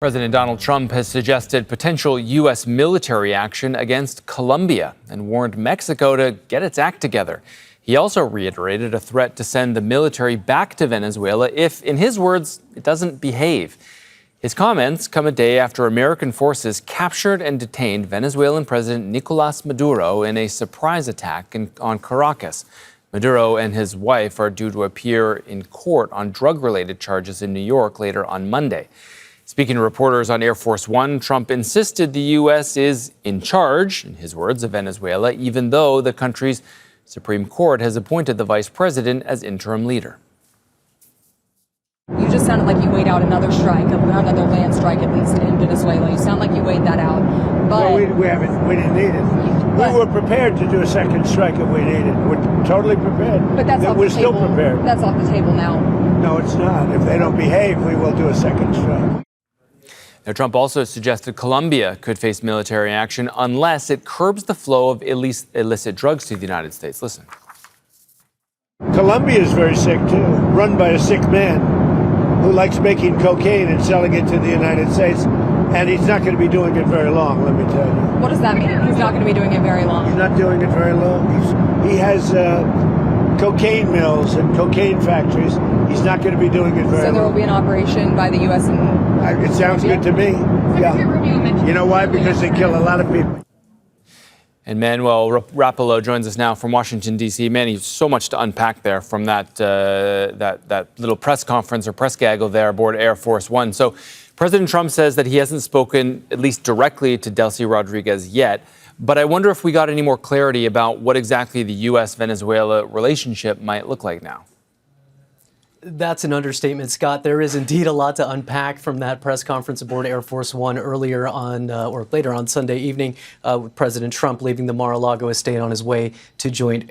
President Donald Trump has suggested potential U.S. military action against Colombia and warned Mexico to get its act together. He also reiterated a threat to send the military back to Venezuela if, in his words, it doesn't behave. His comments come a day after American forces captured and detained Venezuelan President Nicolas Maduro in a surprise attack on Caracas. Maduro and his wife are due to appear in court on drug-related charges in New York later on Monday. Speaking to reporters on Air Force One, Trump insisted the U.S. is in charge, in his words, of Venezuela, even though the country's Supreme Court has appointed the vice president as interim leader. You just sounded like you weighed out another strike, another land strike, at least in Venezuela. You sound like you weighed that out. But we didn't need it. We were prepared to do a second strike if we needed. We're totally prepared. But that's off the table. We're still prepared. That's off the table now. No, it's not. If they don't behave, we will do a second strike. Now, Trump also suggested Colombia could face military action unless it curbs the flow of illicit drugs to the United States. Listen. Colombia is very sick, too, run by a sick man who likes making cocaine and selling it to the United States. And he's not going to be doing it very long, let me tell you. What does that mean? He's not going to be doing it very long. He's not doing it very long. He has cocaine mills and cocaine factories. He's not going to be doing it very long. So there will be an operation by the U.S. and it sounds good to me. Yeah. You know why? Because they kill a lot of people. And Manuel Rapalo joins us now from Washington, D.C. Manny, so much to unpack there from that little press conference or press gaggle there aboard Air Force One. So President Trump says that he hasn't spoken, at least directly, to Delcy Rodriguez yet. But I wonder if we got any more clarity about what exactly the U.S.-Venezuela relationship might look like now. That's an understatement, Scott. There is indeed a lot to unpack from that press conference aboard Air Force One earlier on, or later on Sunday evening, with President Trump leaving the Mar-a-Lago estate on his way to Joint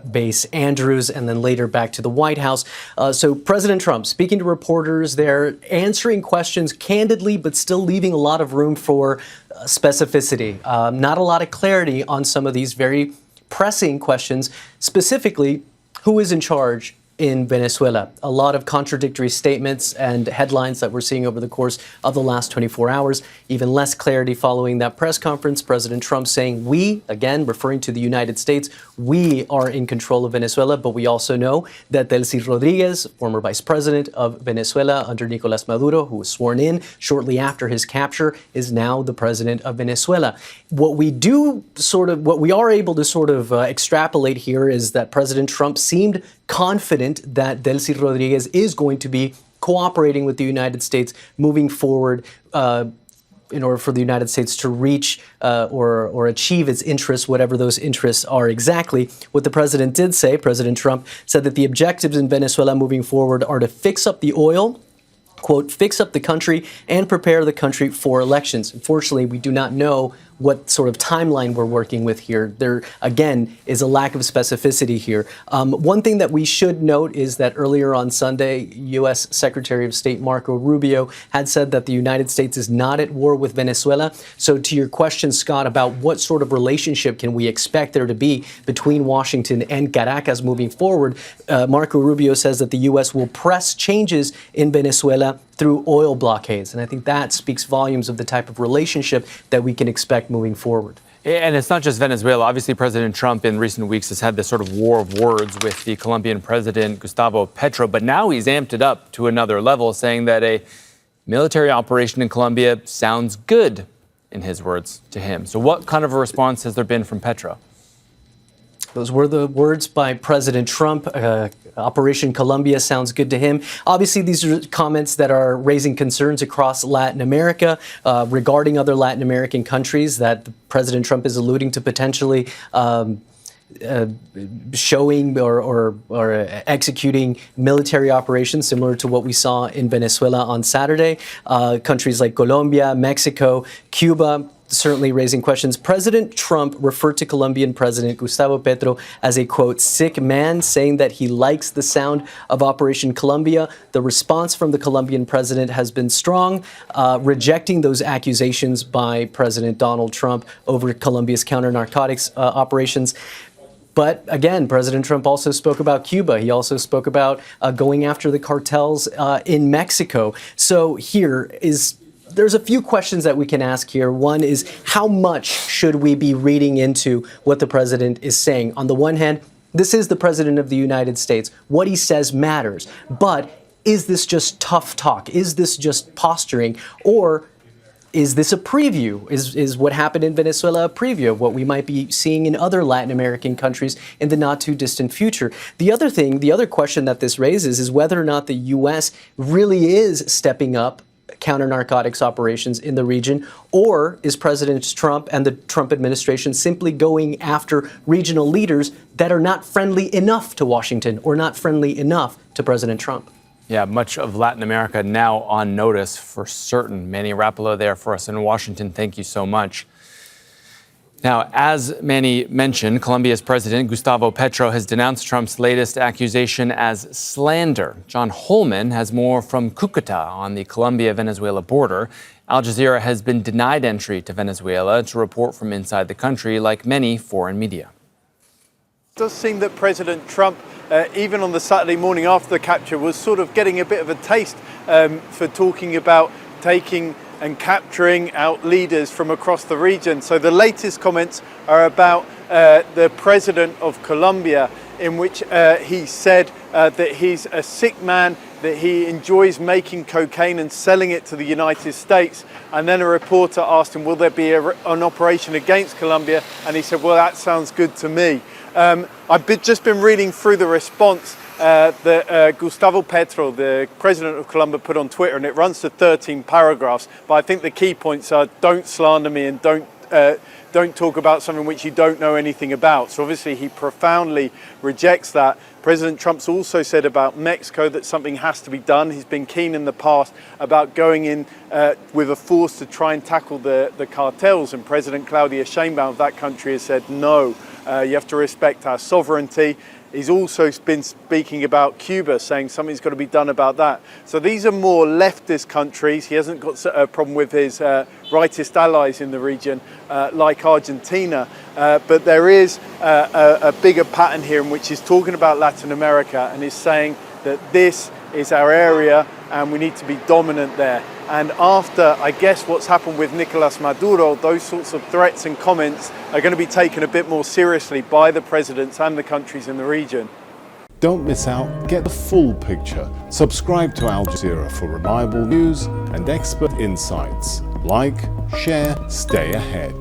Base Andrews and then later back to the White House. So President Trump speaking to reporters there, answering questions candidly, but still leaving a lot of room for specificity. Not a lot of clarity on some of these very pressing questions, specifically who is in charge in Venezuela. A lot of contradictory statements and headlines that we're seeing over the course of the last 24 hours. Even less clarity following that press conference. President Trump saying we, again, referring to the United States, we are in control of Venezuela, but we also know that Delcy Rodriguez, former vice president of Venezuela under Nicolas Maduro, who was sworn in shortly after his capture, is now the president of Venezuela. What we are able to extrapolate here is that President Trump seemed confident that Delcy Rodriguez is going to be cooperating with the United States moving forward in order for the United States to reach or achieve its interests, whatever those interests are exactly. What the president did say, President Trump, said that the objectives in Venezuela moving forward are to fix up the oil, quote, fix up the country and prepare the country for elections. Unfortunately, we do not know what sort of timeline we're working with here. There, again, is a lack of specificity here. One thing that we should note is that earlier on Sunday, U.S. Secretary of State Marco Rubio had said that the United States is not at war with Venezuela. So to your question, Scott, about what sort of relationship can we expect there to be between Washington and Caracas moving forward, Marco Rubio says that the U.S. will press changes in Venezuela through oil blockades. And I think that speaks volumes of the type of relationship that we can expect moving forward. And it's not just Venezuela. Obviously, President Trump in recent weeks has had this sort of war of words with the Colombian president, Gustavo Petro. But now he's amped it up to another level, saying that a military operation in Colombia sounds good, in his words, to him. So what kind of a response has there been from Petro? Those were the words by President Trump. Operation Colombia sounds good to him. Obviously, these are comments that are raising concerns across Latin America regarding other Latin American countries that President Trump is alluding to potentially showing or executing military operations similar to what we saw in Venezuela on Saturday. Countries like Colombia, Mexico, Cuba, certainly raising questions. President Trump referred to Colombian President Gustavo Petro as a, quote, sick man, saying that he likes the sound of Operation Colombia. The response from the Colombian president has been strong, rejecting those accusations by President Donald Trump over Colombia's counter-narcotics operations. But again, President Trump also spoke about Cuba. He also spoke about going after the cartels in Mexico. So here is there's a few questions that we can ask here. One is, how much should we be reading into what the president is saying? On the one hand, this is the president of the United States. What he says matters. But is this just tough talk? Is this just posturing? Or is this a preview? Is what happened in Venezuela a preview of what we might be seeing in other Latin American countries in the not too distant future? The other question that this raises is whether or not the U.S. really is stepping up counter-narcotics operations in the region, or is President Trump and the Trump administration simply going after regional leaders that are not friendly enough to Washington or not friendly enough to President Trump? Yeah, much of Latin America now on notice for certain. Manny Rapalo there for us in Washington. Thank you so much. Now, as Manny mentioned, Colombia's president, Gustavo Petro, has denounced Trump's latest accusation as slander. John Holman has more from Cucuta on the Colombia-Venezuela border. Al Jazeera has been denied entry to Venezuela to report from inside the country, like many foreign media. It does seem that President Trump, even on the Saturday morning after the capture, was sort of getting a bit of a taste for talking about taking and capturing out leaders from across the region. So the latest comments are about the president of Colombia, in which he said that he's a sick man, that he enjoys making cocaine and selling it to the United States. And then a reporter asked him, will there be an operation against Colombia? And he said, well, that sounds good to me. I've just been reading through the response that Gustavo Petro, the president of Colombia, put on Twitter, and it runs to 13 paragraphs. But I think the key points are: don't slander me and don't talk about something which you don't know anything about. So obviously he profoundly rejects that. President Trump's also said about Mexico that something has to be done. He's been keen in the past about going in with a force to try and tackle the cartels, and President Claudia Sheinbaum of that country has said no, you have to respect our sovereignty. He's also been speaking about Cuba, saying something's got to be done about that. So these are more leftist countries. He hasn't got a problem with his rightist allies in the region, like Argentina. But there is a bigger pattern here in which he's talking about Latin America and is saying that this is our area and we need to be dominant there. And after, I guess, what's happened with Nicolas Maduro, those sorts of threats and comments are going to be taken a bit more seriously by the presidents and the countries in the region. Don't miss out. Get the full picture. Subscribe to Al Jazeera for reliable news and expert insights. Like, share, stay ahead.